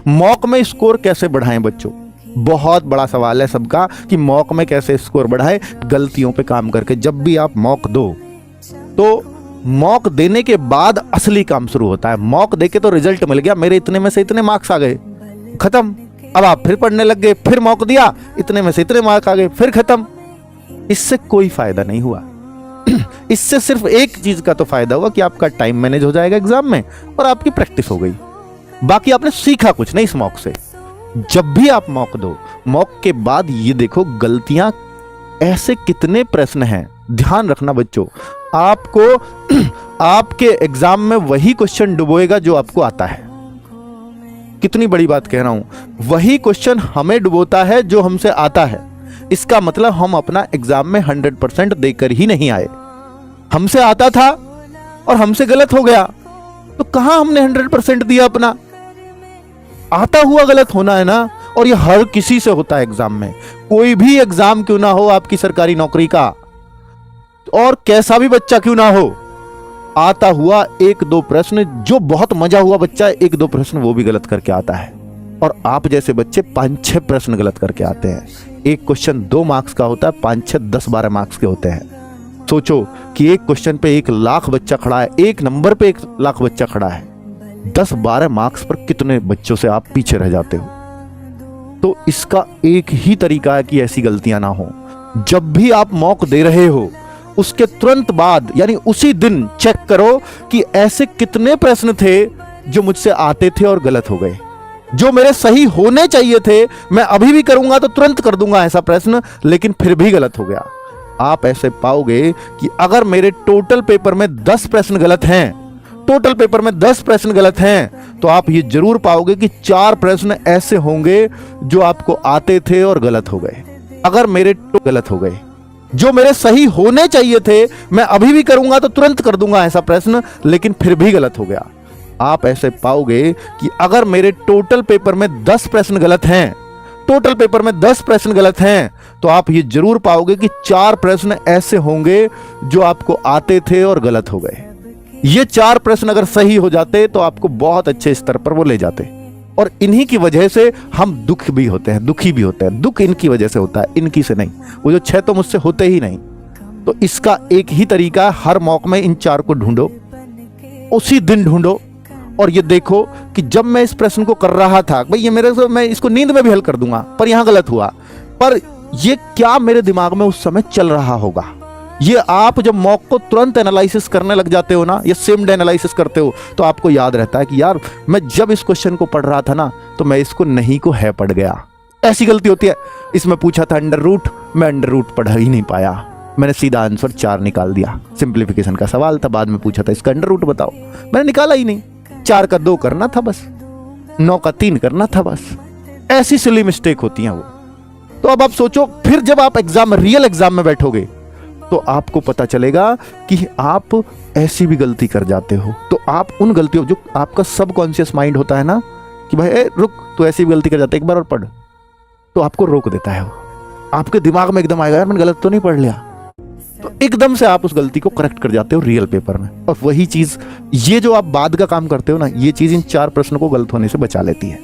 Mock में score कैसे बढ़ाएं बच्चों? बहुत बड़ा सवाल है सबका कि मॉक में कैसे स्कोर बढ़ाएं। गलतियों पे काम करके। जब भी आप मॉक दो तो मॉक देने के बाद असली काम शुरू होता है। मॉक देके तो रिजल्ट मिल गया, मेरे इतने में से इतने मार्क्स आ गए, खत्म। अब आप फिर पढ़ने लग गए, फिर मॉक दिया, इतने में से इतने मार्क्स आ गए, फिर खत्म। इससे कोई फायदा नहीं हुआ। इससे सिर्फ एक चीज का तो फायदा हुआ कि आपका टाइम मैनेज हो जाएगा एग्जाम में और आपकी प्रैक्टिस हो गई। बाकी आपने सीखा कुछ नहीं इस मॉक से। जब भी आप मॉक दो, मॉक के बाद ये देखो गलतियां, ऐसे कितने प्रश्न हैं। ध्यान रखना बच्चों, आपको आपके एग्जाम में वही क्वेश्चन डुबोएगा जो आपको आता है। कितनी बड़ी बात कह रहा हूं, वही क्वेश्चन हमें डुबोता है जो हमसे आता है। इसका मतलब हम अपना एग्जाम में 100% देकर ही नहीं आए। हमसे आता था और हमसे गलत हो गया तो कहां हमने 100% दिया अपना? आता हुआ गलत होना है ना। और ये हर किसी से होता है एग्जाम में। कोई भी एग्जाम क्यों ना हो आपकी सरकारी नौकरी का, और कैसा भी बच्चा क्यों ना हो, आता हुआ एक दो प्रश्न, जो बहुत मजा हुआ बच्चा एक दो प्रश्न वो भी गलत करके आता है। और आप जैसे बच्चे 5-6 प्रश्न गलत करके आते हैं। एक क्वेश्चन 2 मार्क्स का होता है, 5-6 10-12 मार्क्स के होते हैं। सोचो कि एक क्वेश्चन पे 1 लाख बच्चा खड़ा है, एक नंबर पे 1 लाख बच्चा खड़ा है। 10-12 मार्क्स पर कितने बच्चों से आप पीछे रह जाते हो? तो इसका एक ही तरीका है कि ऐसी गलतियां ना हो। जब भी आप मॉक दे रहे हो उसके तुरंत बाद यानी उसी दिन चेक करो कि ऐसे कितने प्रश्न थे जो मुझसे आते थे और गलत हो गए, जो मेरे सही होने चाहिए थे। मैं अभी भी करूंगा तो तुरंत कर दूंगा ऐसा प्रश्न, लेकिन फिर भी गलत हो गया। आप ऐसे पाओगे कि अगर मेरे टोटल पेपर में 10 प्रश्न गलत हैं, टोटल पेपर में 10 प्रश्न गलत हैं, तो आप ये जरूर पाओगे कि 4 प्रश्न ऐसे होंगे जो आपको आते थे और गलत हो गए। अगर मेरे गलत हो गए, जो मेरे सही होने चाहिए थे, मैं अभी भी करूंगा तो तुरंत कर दूंगा ऐसा प्रश्न, लेकिन फिर भी गलत हो गया। आप ऐसे पाओगे कि अगर मेरे टोटल पेपर में 10 प्रश्न गलत हैं, टोटल पेपर में 10 प्रश्न गलत हैं, तो आप ये जरूर पाओगे कि 4 प्रश्न ऐसे होंगे जो आपको आते थे और गलत हो गए। ये 4 प्रश्न अगर सही हो जाते तो आपको बहुत अच्छे स्तर पर वो ले जाते। और इन्हीं की वजह से हम दुखी भी होते हैं। दुख इनकी वजह से होता है, इनकी से नहीं। वो जो 6 तो मुझसे होते ही नहीं। तो इसका एक ही तरीका है, हर मौके में इन 4 को ढूंढो, उसी दिन ढूंढो। और ये देखो कि जब मैं इस प्रश्न को कर रहा था, भाई ये मेरे से, मैं इसको नींद में भी हल कर दूंगा, पर यहां गलत हुआ। पर ये क्या मेरे दिमाग में उस समय चल रहा होगा? ये आप जब मॉक को तुरंत एनालिसिस करने लग जाते हो ना, ये सिम्ड एनालिसिस करते हो, तो आपको याद रहता है कि यार मैं जब इस क्वेश्चन को पढ़ रहा था ना, तो मैं इसको नहीं को है पढ़ गया। ऐसी गलती होती है। इसमें पूछा था अंडर रूट, मैं अंडर रूट पढ़ ही नहीं पाया, मैंने सीधा आंसर 4 निकाल दिया। सिंप्लीफिकेशन का सवाल था, बाद में पूछा था इसका अंडर रूट बताओ, मैंने निकाला ही नहीं। 4 का 2 करना था बस, 9 का 3 करना था बस। ऐसी सिली मिस्टेक होती हैं वो। तो अब आप सोचो, फिर जब आप रियल एग्जाम में बैठोगे तो आपको पता चलेगा कि आप ऐसी भी गलती कर जाते हो। तो आप उन गलतियों, जो आपका सबकॉन्शियस माइंड होता है ना कि भाई रुक, तो ऐसी भी गलती कर जाता है, एक बार और पढ़, तो आपको रोक देता है वो। आपके दिमाग में एकदम आएगा यार मैंने गलत तो नहीं पढ़ लिया, तो एकदम से आप उस गलती को करेक्ट कर जाते हो रियल पेपर में। और वही चीज, ये जो आप बाद का काम करते हो ना, ये चीज इन 4 प्रश्नों को गलत होने से बचा लेती है।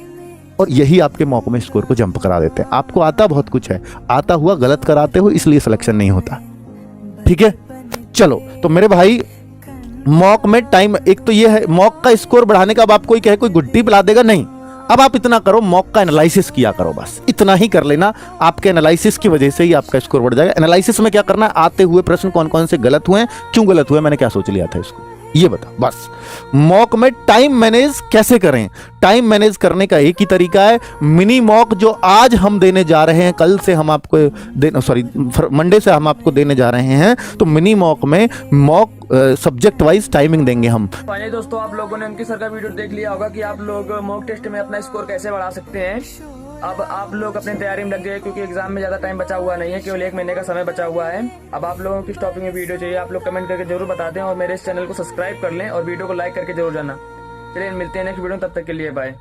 और यही आपके मॉक में स्कोर को जंप करा देते हैं। आपको आता बहुत कुछ है, आता हुआ गलत कराते हो, इसलिए सिलेक्शन नहीं होता। ठीक है, चलो तो मेरे भाई, मॉक में टाइम, एक तो ये है मॉक का स्कोर बढ़ाने का। अब आप कोई कहे कोई गुड्डी पिला देगा, नहीं। अब आप इतना करो, मॉक का एनालिसिस किया करो, बस इतना ही कर लेना। आपके एनालिसिस की वजह से ही आपका स्कोर बढ़ जाएगा। एनालिसिस में क्या करना है, आते हुए प्रश्न कौन कौन से गलत हुए, क्यों गलत हुए, मैंने क्या सोच लिया था इसको, ये बता बस। मॉक में टाइम मैनेज कैसे करें? टाइम मैनेज करने का एक ही तरीका है, मिनी मॉक जो आज हम देने जा रहे हैं, कल से हम आपको मंडे से हम आपको देने जा रहे हैं। तो मिनी मॉक में मॉक सब्जेक्ट वाइज टाइमिंग देंगे हम। फाइनली दोस्तों, आप लोगों ने उनकी सर का वीडियो देख लिया होगा कि आप लोग मॉक टेस्ट में अपना स्कोर कैसे बढ़ा सकते हैं। अब आप लोग अपनी तैयारी में लग गए, क्योंकि एग्जाम में ज्यादा टाइम बचा हुआ नहीं है, केवल 1 महीने का समय बचा हुआ है। अब आप लोगों को किस टॉपिक में वीडियो चाहिए, आप लोग कमेंट करके जरूर बता दें, और मेरे इस चैनल को सब्सक्राइब कर लें और वीडियो को लाइक करके जरूर जाना। चलिए मिलते हैं नेक्स्ट वीडियो में, तब तक के लिए बाय।